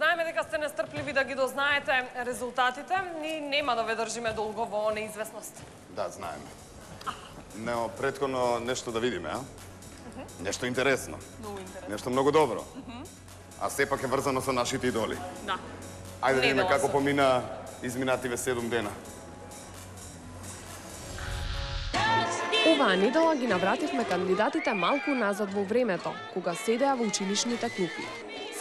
Знаеме дека сте нестрпливи да ги дознаете резултатите и нема да ве држиме долго во неизвестност. Да, знаеме. Но претходно нешто да видиме, а? Нешто интересно. Многу интересно. Нешто многу добро. А сепак е врзано со нашите идоли. Да. Ајде да видиме Недела како сум. помина изминативе 7 дена. Оваа недела ги навративме кандидатите малку назад во времето, кога седеа во училишните клупи.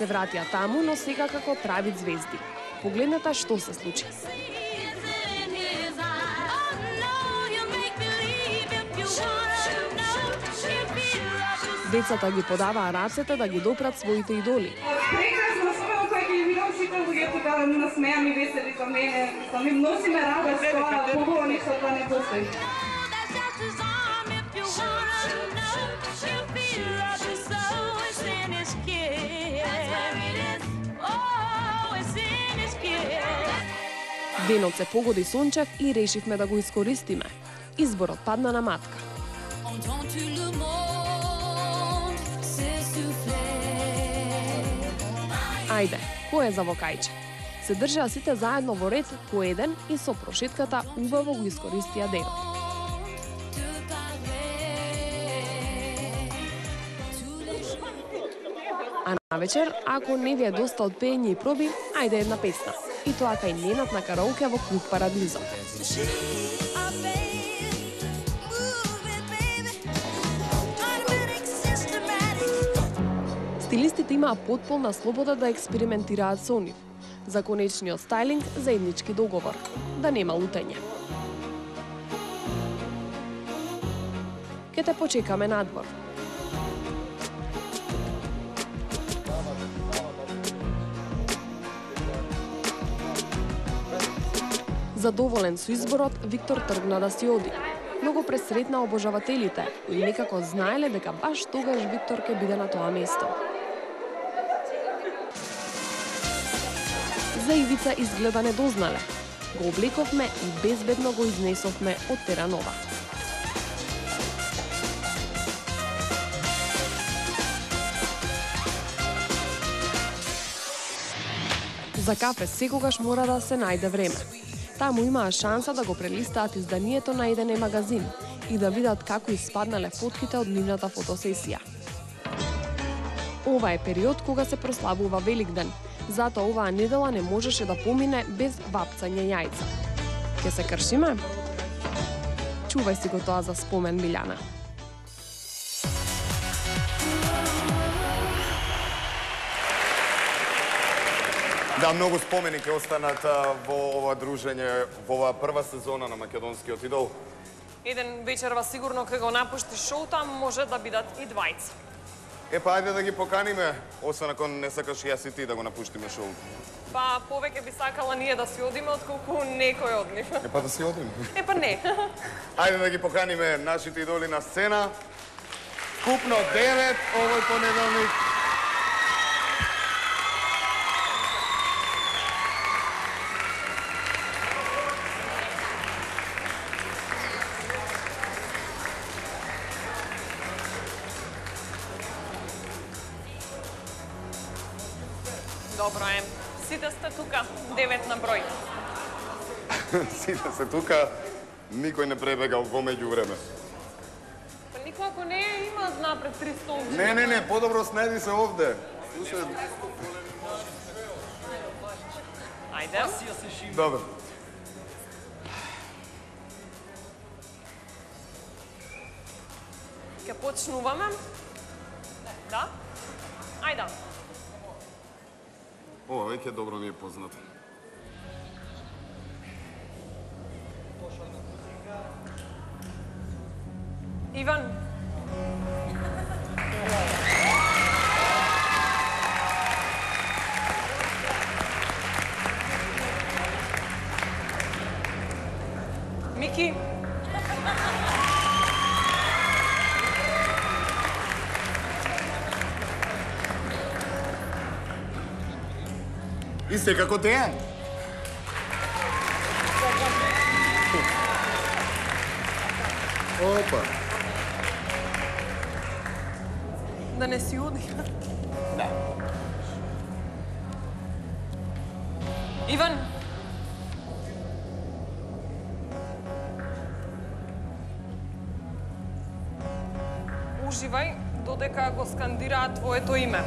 Се вратија таму, но сега како прави звезди. Погледнете што се случи. Децата ги подаваа рацете да ги допрат своите идоли. Прекрасно спео кој ги видам сите луѓето да насмеам и весели со мене. Ми носи ме радост, тоа побаво нешто тоа не постои. Денот се погоди сончев и решивме да го искористиме. Изборот падна на Матка. Ајде, кој е за вокајче? Се држаа сите заедно во ред по еден и со прошетката убаво го искористија денот. А навечер, ако не ви е доста од пеење и проби, ајде една песна. И тоа кај Ненад на караоке во клуб Парадизо. Стилистите имаа потполна слобода да експериментираат со нив. За конечниот стајлинг заеднички договор, да нема лутење. Ке те почекаме надвор. Задоволен со изборот, Виктор тргна да си оди. Но го пресретна обожавателите и некако знаеле дека баш тогаш Виктор ќе биде на тоа место. За Ивица изгледа не дознале. Го облековме и безбедно го изнесовме од Теранова. За кафе секогаш мора да се најде време. Таму имаа шанса да го прелистаат изданието на еден магазин и да видат како испаднале фотките од нивната фотосесија. Ова е период кога се прославува Великден, затоа оваа недела не можеше да помине без вапцање јајца. Ке се кршиме? Чувај си го тоа за спомен, Милјана. Да, многу спомени ќе останат во ова дружење, во оваа прва сезона на Македонскиот идол. Еден вечерва сигурно кога го напушти шоута, може да бидат и двајца. Епа, ајде да ги поканиме, освен ако не сакаш јас и ти да го напуштиме шоуто. Па, повеќе би сакала ние да си одиме, отколку некој од нив. Епа да си одиме. Епа не. Ајде да ги поканиме нашите идоли на сцена. Вкупно 9 овој понеделник. Добро е. Сите сте тука, 9 на број. Сите се тука, никој не пребегал во меѓувреме. Па никој ако не има напред 3 столчи. Не, подобро снајди се овде. Слушај. Ајде. Добро. Ке почнуваме. Да? Ајде. Ова веќе добро ни е познато. Иван. Мики. И секако Дејан. Опа. Да не си оди. Да. Иван. Уживај додека го скандираат твоето име.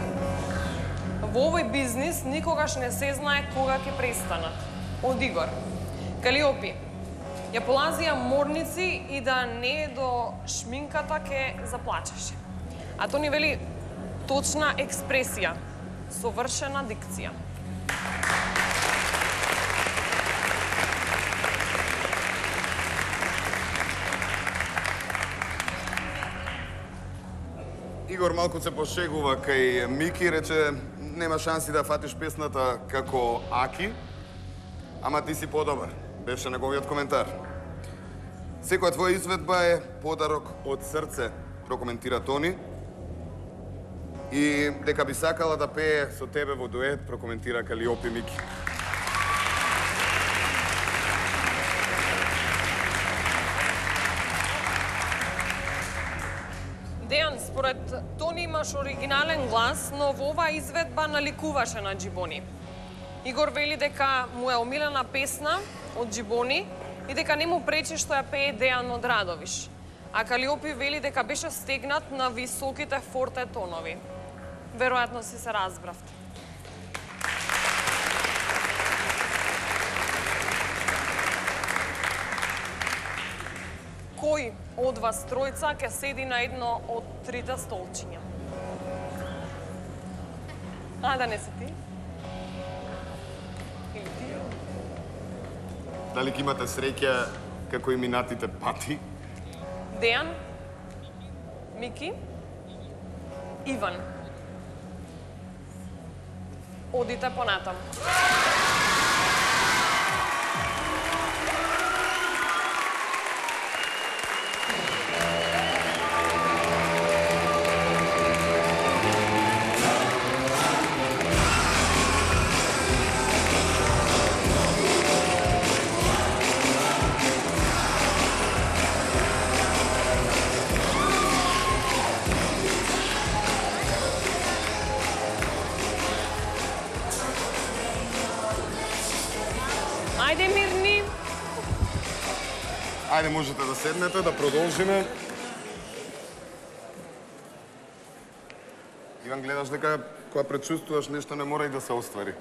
Во овој бизнис никогаш не се знае кога ќе престанат. Од Игор. Калиопи. Ја полазија морници и да не е до шминката ќе заплачеш. А Тони вели точна експресија, совршена дикција. Игор малку се пошегува кај Мики, рече нема шанси да фатиш песната како Аки, ама ти си подобар, беше неговиот коментар. Секоја твоја изведба е подарок од срце, прокоментира Тони. И дека би сакала да пее со тебе во дует, прокоментира Калиопи Мики. Дејан, според Тони имаш оригинален глас, но во оваа изведба наликуваше на Џибони. Игор вели дека му е омилена песна од Џибони и дека не му пречи што ја пее Дејан од Радовиш. А Калиопи вели дека беше стегнат на високите форте тонови. Веројатно си се разбравте. Кој од вас тројца ќе седи на едно од трите столчиња? А, да не си ти? Или ти? Дали ќе имате среќа како и минатите пати? Дејан? Мики? Иван? Одите понатам. Ајде, мирни. Ајде, можете да седнете, да продолжиме. Иван, гледаш дека кога предчувствуваш нешто не мора и да се оствари.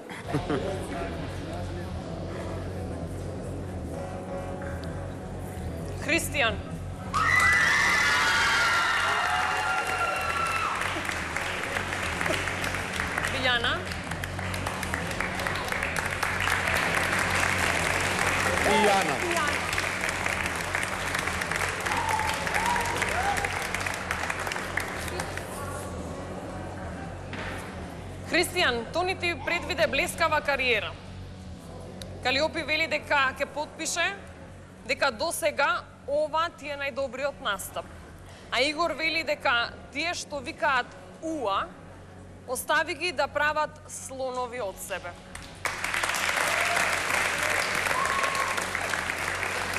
Христијан. Билјана. И Јана. Христијан, Тони ти предвиде блескава кариера. Калиопи вели дека ќе потпише дека до сега ова ти е најдобриот настап. А Игор вели дека тие што викаат уа, остави ги да прават слонови од себе.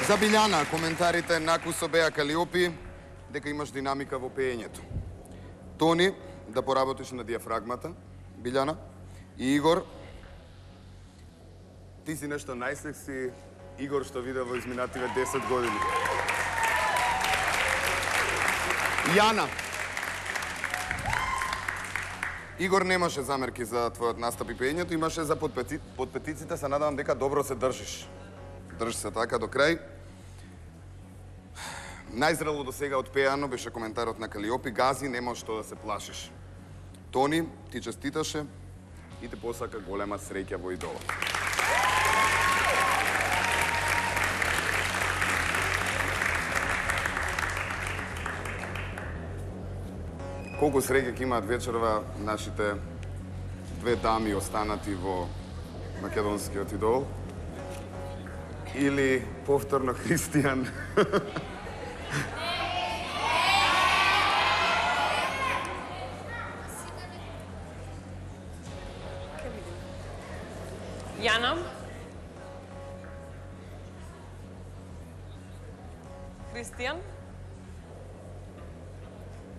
За Билјана, коментарите накусо беа Калиопи дека имаш динамика во пеењето. Тони, да поработиш на диафрагмата, Билјана. И Игор, ти си нешто најсекси Игор што виде во изминативе 10 години. Јана. Игор немаше замерки за твојот настап и пеењето, имаше за подпетиците, се надавам дека добро се држиш. Држи се така до крај. Најзрело до сега отпеано беше коментарот на Калиопи. Гази, нема што да се плашиш. Тони, ти честиташе и те посака голема среќа во идола. Колку среќа ќе имаат вечерва нашите две дами останати во македонскиот идол? Или повторно Христијан? Јана. Христијан.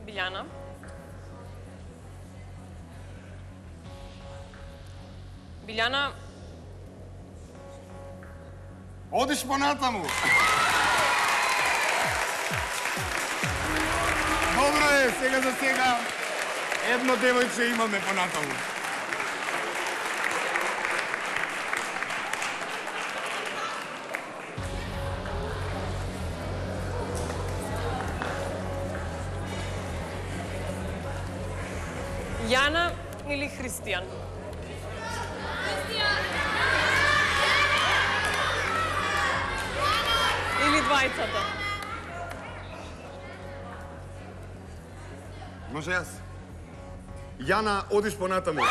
Билјана. Билјана, Одиш понатаму. Добро е, сега за сега едно девојче имаме понатаму. Јана или Христијан? Или двајцата? Може јас? Јана, одиш понатаму.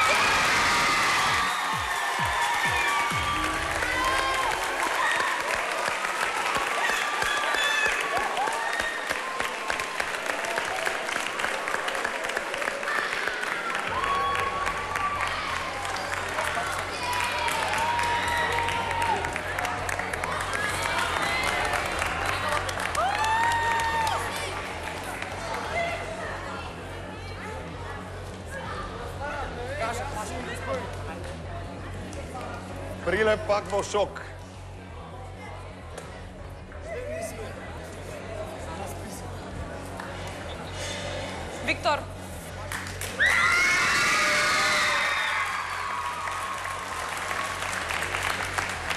Прилеп пак во шок. Виктор.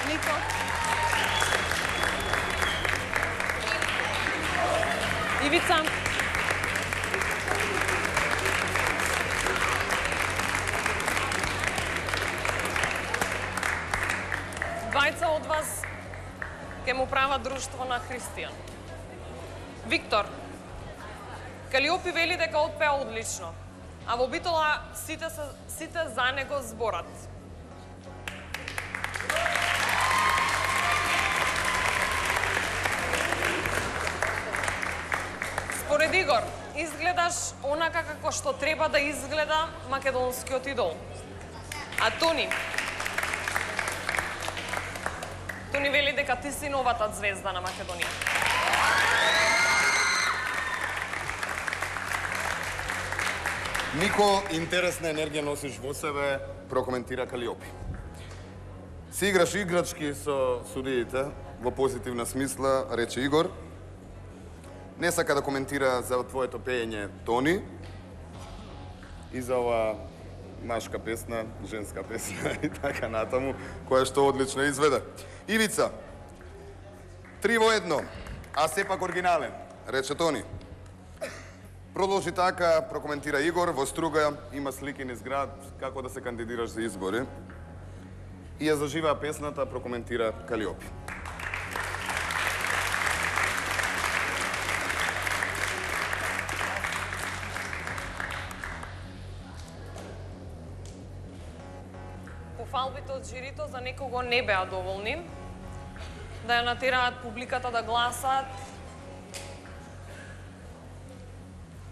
Нико. Ивица. Двајца од вас ќе му прават друштво на Христијан. Виктор. Калиопи вели дека отпеа одлично, а во Битола сите за него зборат. Според Игор, изгледаш онака како што треба да изгледа македонскиот идол. А Тони вели дека ти си новата звезда на Македонија. Нико, интересна енергија носиш во себе, прокоментира Калиопи. Си играш играчки со судиите, во позитивна смисла, рече Игор. Не сака да коментира за твоето пеење Тони и за ова машка песна, женска песна и така натаму, која што одлично изведе. Ивица, 3 во 1, а сепак оригинален, рече Тони. Продолжи така, прокоментира Игор, во Струга има слики низ град, како да се кандидираш за избори. И ја заживаа песната, прокоментира Калиопи. Пофалбите од жирито за некого не беа доволни, да ја натераат публиката да гласаат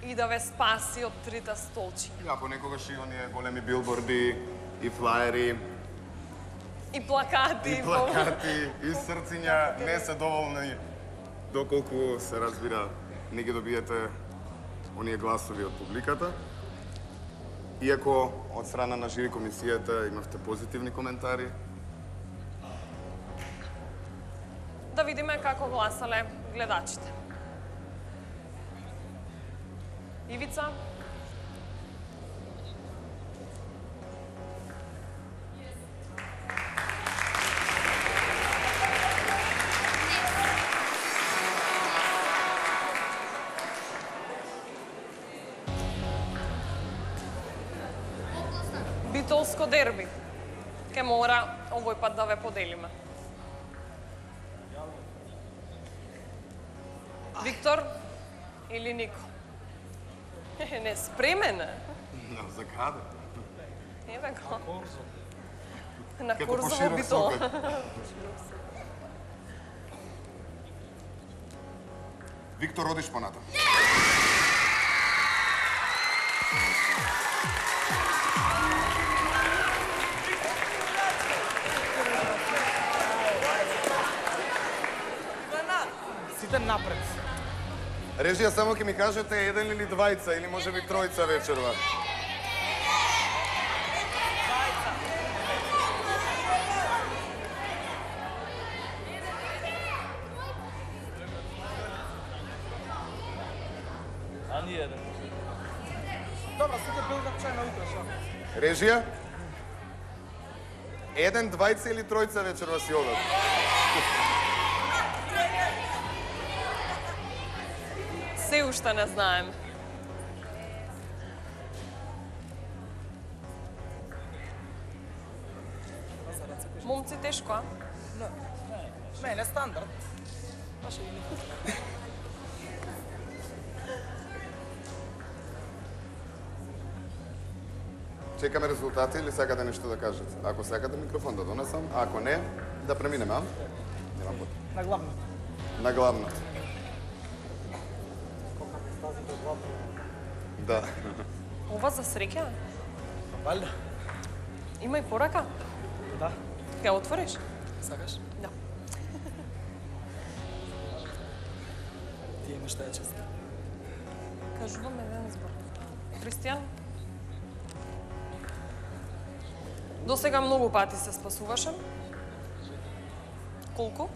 и да ве спаси од трите столчи. Ја, понекогаш и оние големи билборди, и флаери, И плакати. и срциња не се доволни, доколку се разбира, не ги добиете оние гласови од публиката. Иако од страна на жири комисијата имавте позитивни коментари. Да видиме како гласале гледачите. Ивица? Битолско дерби. Ке мора овој пат да ве поделиме. Виктор или Нико? Не, спремен е. За каде? Еве го. На Като Курзово поширок Битола. сокет. Виктор, одиш понатам. Сите напред. Режија, само ќе ми кажете еден или двајца, или може би тројца вечерва. Ни еден. Добра, сите бил на чај на утре, шо? Режија? 1, 2 или 3 вечерва си одат? Се уште не знаем. Момци, тешко, а? Не стандард. Баш и не. Чекаме резултати или сакате нешто да кажете? Ако сакате микрофон да донесам, а ако не, да преминеме, а? Немам потреб. На главното. На главното. Да. Ова за среќа? Валјда. Има и порака? Да. Ќе отвориш? Сакаш? Да. Ти имаш таа чест. Кажувам еден збор. Кристијан? До сега многу пати се спасуваше. Колку?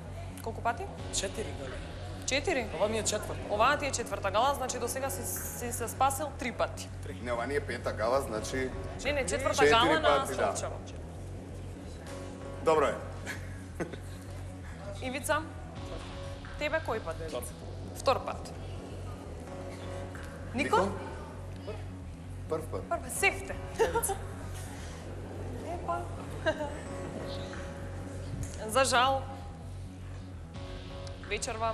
Колку пати? 4 гали. 4? Ова ми е четврта. Оваа ти е четврта гала, значи до сега си се спасил 3 пати. Не, ова ни е пета гала, значи... Не, четврта 4 гала на пати, да. Сончево. Добро е. Ивица, тебе кој пат? Втор пат. Нико? Прв пат. Прва, севте. Епа. За жал. Вечерва.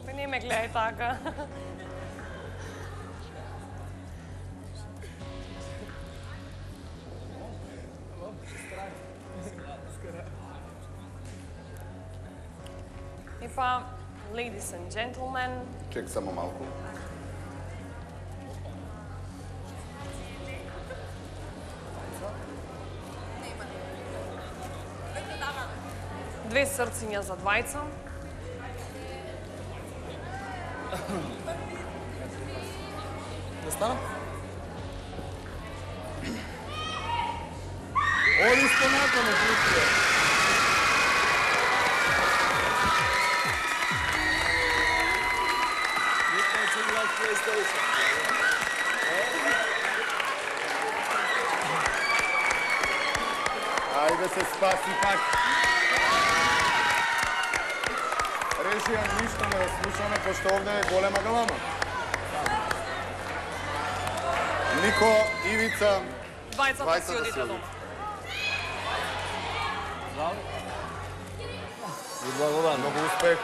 Ти не ме гледај така. Епа, ladies and gentlemen, Чек само малку. две срциња за двајца. Да станам? Оди сте наконе, Кристија. Ајде се спаси пак. Режија, ништо не слушаме, пошто овде е голема галама. Нико, Ивица, Двајцата си одите дома. Ви благодарам. Многу успех.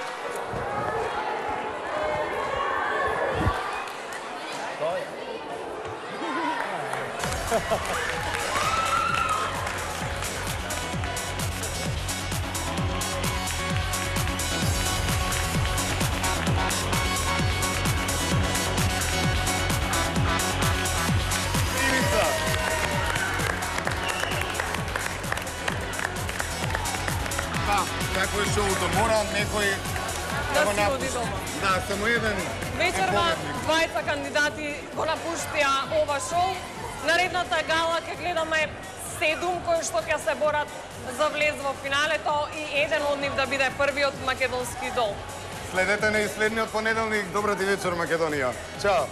Ивица. Да, како е шоуто, мора некој Да го си оди напушти. дома. Да, само еден. Вечерва, е победник. двајца кандидати го напуштија ова шоу. Наредната гала ќе гледаме 7 кои што ќе се борат за влез во финалето и еден од нив да биде првиот македонски дол. Следете на и следниот понеделник. Добра ти вечер, Македонија. Чао.